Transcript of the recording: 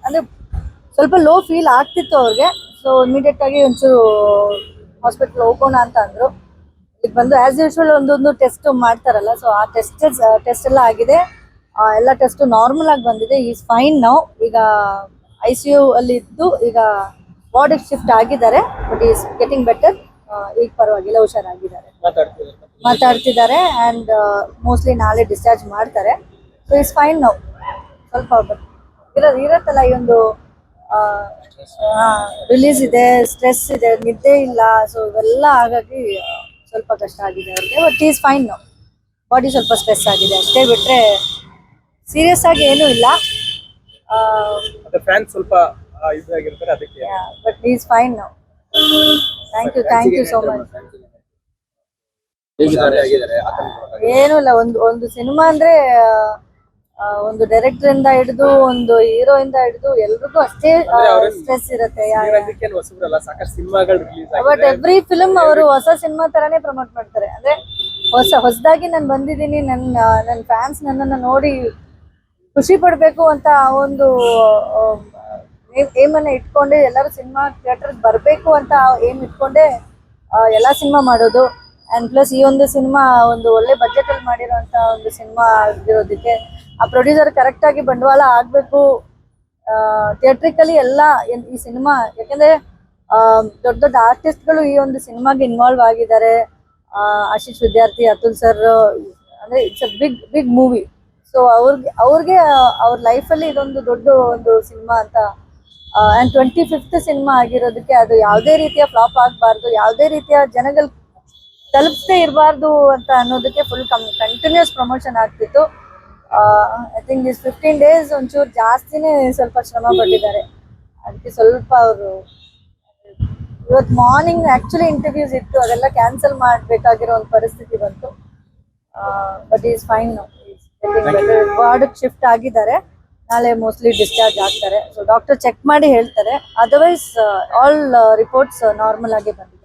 ಅಂದರೆ ಸ್ವಲ್ಪ low feel ಆಗ್ತಿತ್ತು ಅವ್ರಿಗೆ. ಸೊ ಇಮಿಡಿಯೇಟ್ ಆಗಿ ಒಂಚೂರು ಹಾಸ್ಪಿಟ್ಲ್ ಹೋಗೋಣ ಅಂತ ಅಂದರು. ಈಗ ಬಂದು ಆ್ಯಸ್ ಯೂಶ್ವಲ್ ಒಂದೊಂದು ಟೆಸ್ಟ್ ಮಾಡ್ತಾರಲ್ಲ, ಸೊ ಆ ಟೆಸ್ಟ್ ಎಲ್ಲ ಆಗಿದೆ. ಎಲ್ಲ ಟೆಸ್ಟು ನಾರ್ಮಲ್ ಆಗಿ ಬಂದಿದೆ. ಈಸ್ ಫೈನ್ ನಾವು. ಈಗ ICU ಅಲ್ಲಿ ಇದ್ದು ಈಗ ವಾರ್ಡಿಗೆ ಶಿಫ್ಟ್ ಆಗಿದ್ದಾರೆ. But is getting better. ಈಗ ಪರವಾಗಿಲ್ಲ, ಹುಷಾರಾಗಿದ್ದಾರೆ, ಮಾತಾಡ್ತಿದ್ದಾರೆ. ಆ್ಯಂಡ್ ಮೋಸ್ಟ್ಲಿ ನಾಳೆ ಡಿಸ್ಚಾರ್ಜ್ ಮಾಡ್ತಾರೆ. ಸೊ ಈಸ್ ಫೈನ್ ನಾವು. ಸ್ವಲ್ಪ ಇರತ್ತಲ್ಲ ಈ ಒಂದು ರಿಲೀಸ್ ಇದೆ, ಸ್ಟ್ರೆಸ್ ಇದೆ, ನಿದ್ದೆ ಇಲ್ಲ. ಸೊ ಇವೆಲ್ಲ ಹಾಗಾಗಿ ಸ್ವಲ್ಪ ಕಷ್ಟ ಆಗಿದೆ ಅವ್ರಿಗೆ. ಬಟ್ ಈಸ್ ಫೈನ್ ನಾವು. ಬಾಡಿ ಸ್ವಲ್ಪ ಸ್ಟ್ರೆಸ್ ಆಗಿದೆ ಅಷ್ಟೇ, ಬಿಟ್ರೆ ಸೀರಿಯಸ್ ಆಗಿ ಏನೂ ಇಲ್ಲ. ಸ್ವಲ್ಪ ಇದಾಗಿರ್ತಾರೆ ಅದಕ್ಕೆ. ಬಟ್ ಈಸ್ ಫೈನ್ ನಾವು. Thank you so much. ಏನೂ ಇಲ್ಲ, ಒಂದು ಸಿನಿಮಾ ಅಂದ್ರೆ ಒಂದು ಡೈರೆಕ್ಟರ್ ಇಂದ ಹಿಡಿದು ಒಂದು ಹೀರೋ ಇಂದ ಹಿಡಿದು ಎಲ್ರಿಗೂ ಅಷ್ಟೇ ಸ್ಟ್ರೆಸ್ ಇರುತ್ತೆ. ಬಟ್ ಎವ್ರಿ ಫಿಲ್ಮ್ ಅವರು ಹೊಸ ಸಿನಿಮಾ ತರಾನೇ ಪ್ರಮೋಟ್ ಮಾಡ್ತಾರೆ. ಅಂದ್ರೆ ಹೊಸದಾಗಿ ನಾನು ಬಂದಿದ್ದೀನಿ, ನನ್ನ ಫ್ಯಾನ್ಸ್ ನನ್ನನ್ನು ನೋಡಿ ಖುಷಿ ಪಡ್ಬೇಕು ಅಂತ ಒಂದು ಏಮನ್ನ ಇಟ್ಕೊಂಡೆ ಎಲ್ಲರೂ ಸಿನಿಮಾ ಥಿಯೇಟರ್ಗೆ ಬರಬೇಕು ಅಂತ ಏಮ್ ಇಟ್ಕೊಂಡೆ ಎಲ್ಲ ಸಿನಿಮಾ ಮಾಡೋದು. ಆ್ಯಂಡ್ ಪ್ಲಸ್ ಈ ಒಂದು ಸಿನಿಮಾ ಒಂದು ಒಳ್ಳೆ ಬಜೆಟಲ್ಲಿ ಮಾಡಿರೋಂಥ ಒಂದು ಸಿನಿಮಾ ಆಗಿರೋದಕ್ಕೆ ಆ ಪ್ರೊಡ್ಯೂಸರ್ ಕರೆಕ್ಟಾಗಿ ಬಂಡವಾಳ ಆಗಬೇಕು ಥಿಯೇಟ್ರಿಕಲಿ ಎಲ್ಲ ಈ ಸಿನಿಮಾ. ಯಾಕೆಂದರೆ ದೊಡ್ಡ ದೊಡ್ಡ ಆರ್ಟಿಸ್ಟ್ಗಳು ಈ ಒಂದು ಸಿನಿಮಾಗೆ ಇನ್ವಾಲ್ವ್ ಆಗಿದ್ದಾರೆ. ಆಶೀಶ್ ವಿದ್ಯಾರ್ಥಿ, ಅತುಲ್ ಸರ್, ಅಂದರೆ it's a big movie. So ಅವ್ರಿಗೆ ಅವ್ರ ಲೈಫಲ್ಲಿ ಇದೊಂದು ದೊಡ್ಡ ಒಂದು ಸಿನಿಮಾ ಅಂತ. ಆ್ಯಂಡ್ 25th ಸಿನಿಮಾ ಆಗಿರೋದಕ್ಕೆ ಅದು ಯಾವುದೇ ರೀತಿಯ ಫ್ಲಾಪ್ ಆಗಬಾರ್ದು, ಯಾವುದೇ ರೀತಿಯ ಜನಗಳು ತಲುಪದೇ ಇರಬಾರ್ದು ಅಂತ ಅನ್ನೋದಕ್ಕೆ ಫುಲ್ ಕಂಟಿನ್ಯೂಸ್ ಪ್ರಮೋಷನ್ ಆಗ್ತಿತ್ತು. ಐ ಥಿಂಕ್ ದಿಸ್ 15 days ಒಂಚೂರು ಜಾಸ್ತಿನೇ ಸ್ವಲ್ಪ ಶ್ರಮ ಪಟ್ಟಿದ್ದಾರೆ. ಅದಕ್ಕೆ ಸ್ವಲ್ಪ ಅವರು ಇವತ್ತು ಮಾರ್ನಿಂಗ್ ಆ್ಯಕ್ಚುಲಿ ಇಂಟರ್ವ್ಯೂಸ್ ಇತ್ತು, ಅದೆಲ್ಲ ಕ್ಯಾನ್ಸಲ್ ಮಾಡಬೇಕಾಗಿರೋ ಒಂದು ಪರಿಸ್ಥಿತಿ ಬಂತು. ಬಟ್ ಈಸ್ ಫೈನ್ ನಾವು. ವಾರ್ಡ್ಗೆ ಶಿಫ್ಟ್ ಆಗಿದ್ದಾರೆ. ನಾಳೆ ಮೋಸ್ಟ್ಲಿ ಡಿಸ್ಚಾರ್ಜ್ ಆಗ್ತಾರೆ. ಸೊ ಡಾಕ್ಟರ್ ಚೆಕ್ ಮಾಡಿ ಹೇಳ್ತಾರೆ. ಅದರ್ವೈಸ್ ಆಲ್ ರಿಪೋರ್ಟ್ಸ್ ನಾರ್ಮಲ್ ಆಗಿ ಬಂದಿದೆ.